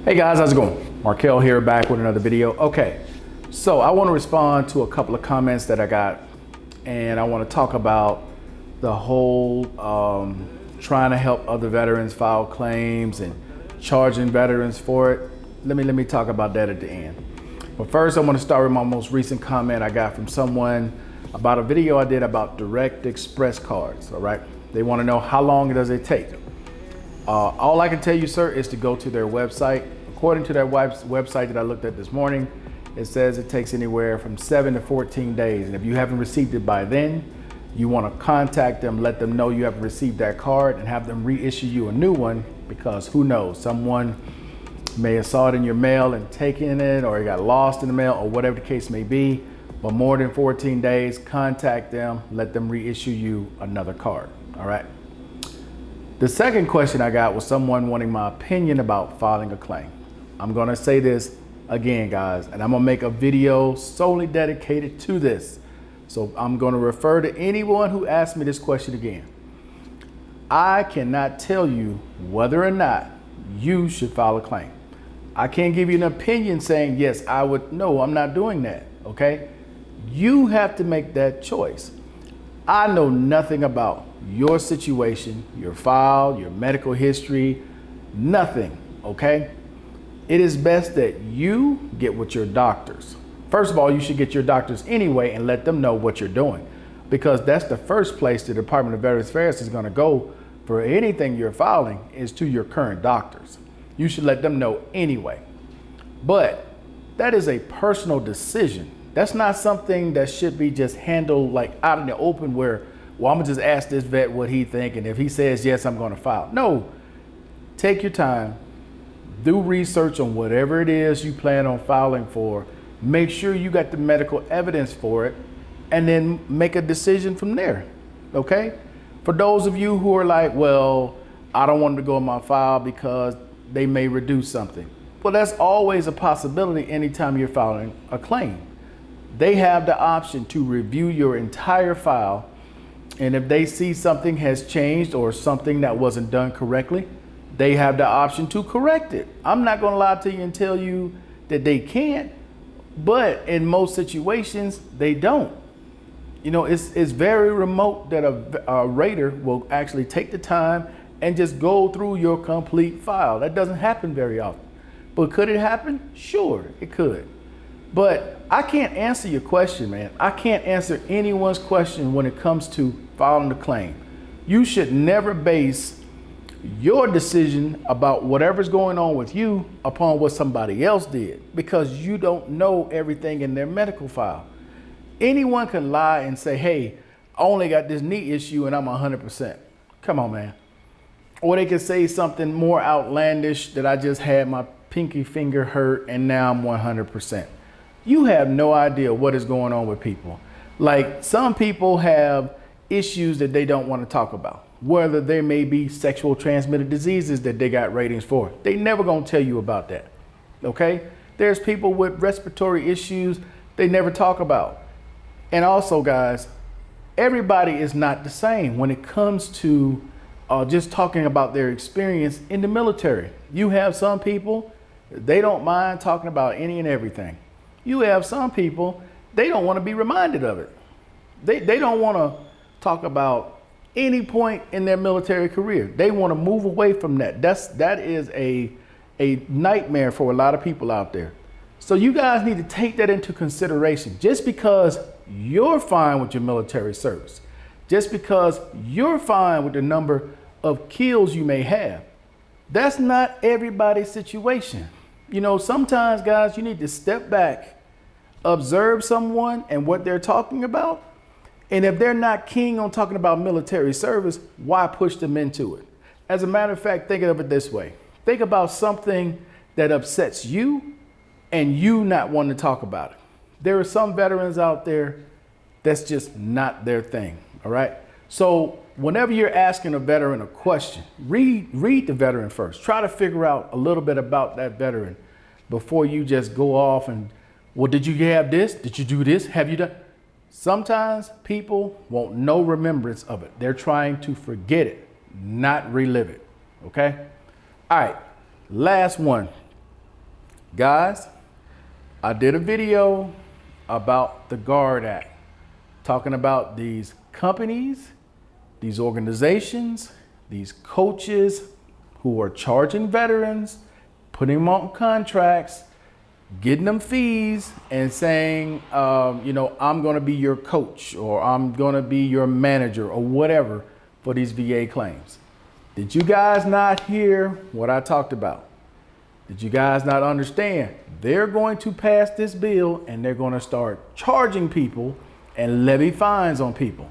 Hey guys, how's it going? Markel here, back with another video. Okay, so I want to respond to a couple of comments that I got, and I want to talk about the whole trying to help other veterans file claims and charging veterans for it. Let me talk about that at the end. But first, I want to start with my most recent comment I got from someone about a video I did about Direct Express cards. All right, they want to know how long does it take. All I can tell you, sir, is to go to their website. According to their website that I looked at this morning, it says it takes anywhere from 7 to 14 days. And if you haven't received it by then, you want to contact them, let them know you haven't received that card, and have them reissue you a new one, because who knows, someone may have saw it in your mail and taken it, or it got lost in the mail, or whatever the case may be. But more than 14 days, contact them, let them reissue you another card. All right. The second question I got was someone wanting my opinion about filing a claim. I'm gonna say this again, guys, and I'm gonna make a video solely dedicated to this. So I'm gonna refer to anyone who asks me this question again. I cannot tell you whether or not you should file a claim. I can't give you an opinion saying, yes, I would. No, I'm not doing that, okay? You have to make that choice. I know nothing about your situation, your file, your medical history, nothing, okay? It is best that you get with your doctors. First of all, you should get your doctors anyway and let them know what you're doing, because that's the first place the Department of Veterans Affairs is gonna go for anything you're filing, is to your current doctors. You should let them know anyway. But that is a personal decision. That's not something that should be just handled like out in the open where, well, I'm gonna just ask this vet what he think, and if he says yes, I'm gonna file. No, take your time, do research on whatever it is you plan on filing for, make sure you got the medical evidence for it, and then make a decision from there, okay? For those of you who are like, well, I don't want them to go in my file because they may reduce something. Well, that's always a possibility anytime you're filing a claim. They have the option to review your entire file, and if they see something has changed or something that wasn't done correctly, they have the option to correct it. I'm not gonna lie to you and tell you that they can't, but in most situations, they don't. You know, it's very remote that a rater will actually take the time and just go through your complete file. That doesn't happen very often. But could it happen? Sure, it could. But I can't answer your question, man. I can't answer anyone's question when it comes to filing a claim. You should never base your decision about whatever's going on with you upon what somebody else did, because you don't know everything in their medical file. Anyone can lie and say, hey, I only got this knee issue and I'm 100%. Come on, man. Or they can say something more outlandish, that I just had my pinky finger hurt and now I'm 100%. You have no idea what is going on with people. Like, some people have issues that they don't want to talk about, whether there may be sexual transmitted diseases that they got ratings for. They never gonna tell you about that, okay? There's people with respiratory issues they never talk about. And also, guys, everybody is not the same when it comes to just talking about their experience in the military. You have some people, they don't mind talking about any and everything. You have some people, they don't want to be reminded of it. They don't want to talk about any point in their military career. They want to move away from that. That is a nightmare for a lot of people out there. So you guys need to take that into consideration. Just because you're fine with your military service, just because you're fine with the number of kills you may have, that's not everybody's situation. You know, sometimes, guys, you need to step back, observe someone and what they're talking about. And if they're not keen on talking about military service, why push them into it? As a matter of fact, think of it this way. Think about something that upsets you and you not wanting to talk about it. There are some veterans out there that's just not their thing, all right? So whenever you're asking a veteran a question, read the veteran first. Try to figure out a little bit about that veteran before you just go off and, well, did you have this? Did you do this? Have you done? Sometimes people want no remembrance of it. They're trying to forget it, not relive it, okay? All right, last one. Guys, I did a video about the GUARD Act, talking about these companies, these organizations, these coaches who are charging veterans, putting them on contracts, getting them fees, and saying, I'm going to be your coach, or I'm going to be your manager, or whatever, for these VA claims. Did you guys not hear what I talked about? Did you guys not understand? They're going to pass this bill and they're going to start charging people and levy fines on people.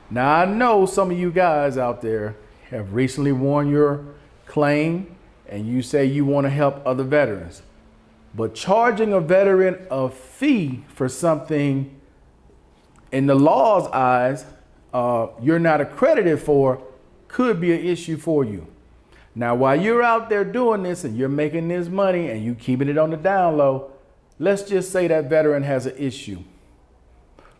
Now, I know some of you guys out there have recently won your claim and you say you want to help other veterans, but charging a veteran a fee for something in the law's eyes you're not accredited for could be an issue for you. Now, while you're out there doing this and you're making this money and you keeping it on the down low, let's just say that veteran has an issue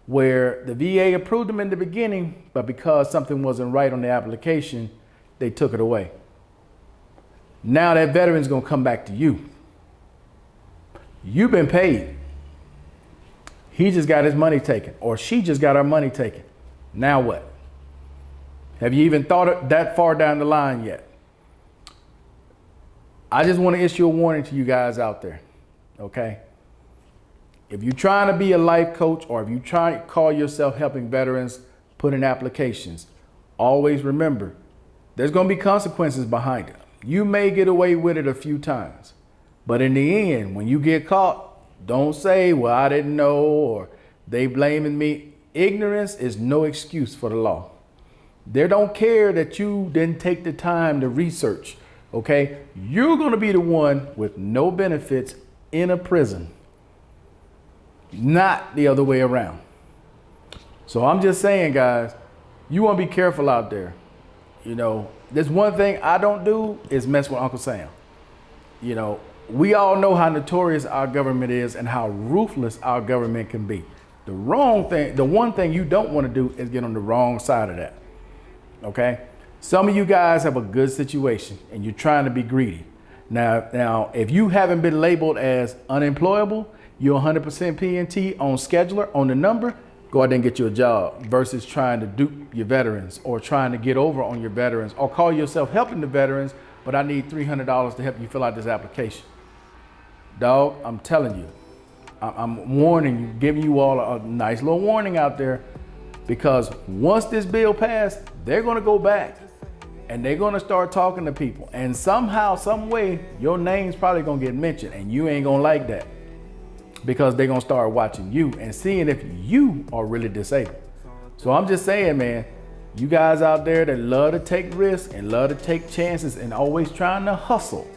where the VA approved them in the beginning, but because something wasn't right on the application, they took it away. Now that veteran's gonna come back to you. You've been paid. He just got his money taken, or she just got her money taken. Now what? Have you even thought it that far down the line yet? I just want to issue a warning to you guys out there, okay? If you're trying to be a life coach, or if you try to call yourself helping veterans put in applications, always remember, there's going to be consequences behind it. You may get away with it a few times, but in the end, when you get caught, don't say, well, I didn't know, or they blaming me. Ignorance is no excuse for the law. They don't care that you didn't take the time to research. Okay, you're going to be the one with no benefits in a prison, not the other way around. So I'm just saying, guys, you want to be careful out there. There's one thing I don't do is mess with Uncle Sam. We all know how notorious our government is and how ruthless our government can be. The one thing you don't want to do is get on the wrong side of that. Okay. Some of you guys have a good situation and you're trying to be greedy. Now, if you haven't been labeled as unemployable, you're 100% PNT on scheduler, on the number, go out there and get you a job versus trying to dupe your veterans or trying to get over on your veterans or call yourself helping the veterans, but I need $300 to help you fill out this application. Dog, I'm telling you, I'm warning you, giving you all a nice little warning out there, because once this bill passed, they're going to go back and they're going to start talking to people, and somehow, some way, your name's probably going to get mentioned, and you ain't going to like that, because they're going to start watching you and seeing if you are really disabled. So I'm just saying, man, you guys out there that love to take risks and love to take chances and always trying to hustle,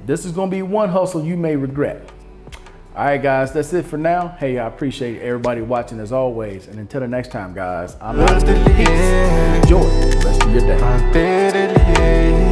this is going to be one hustle you may regret. All right, guys, that's it for now. Hey, I appreciate everybody watching as always. And until the next time, guys, I'm out. Peace. Enjoy the rest of your day.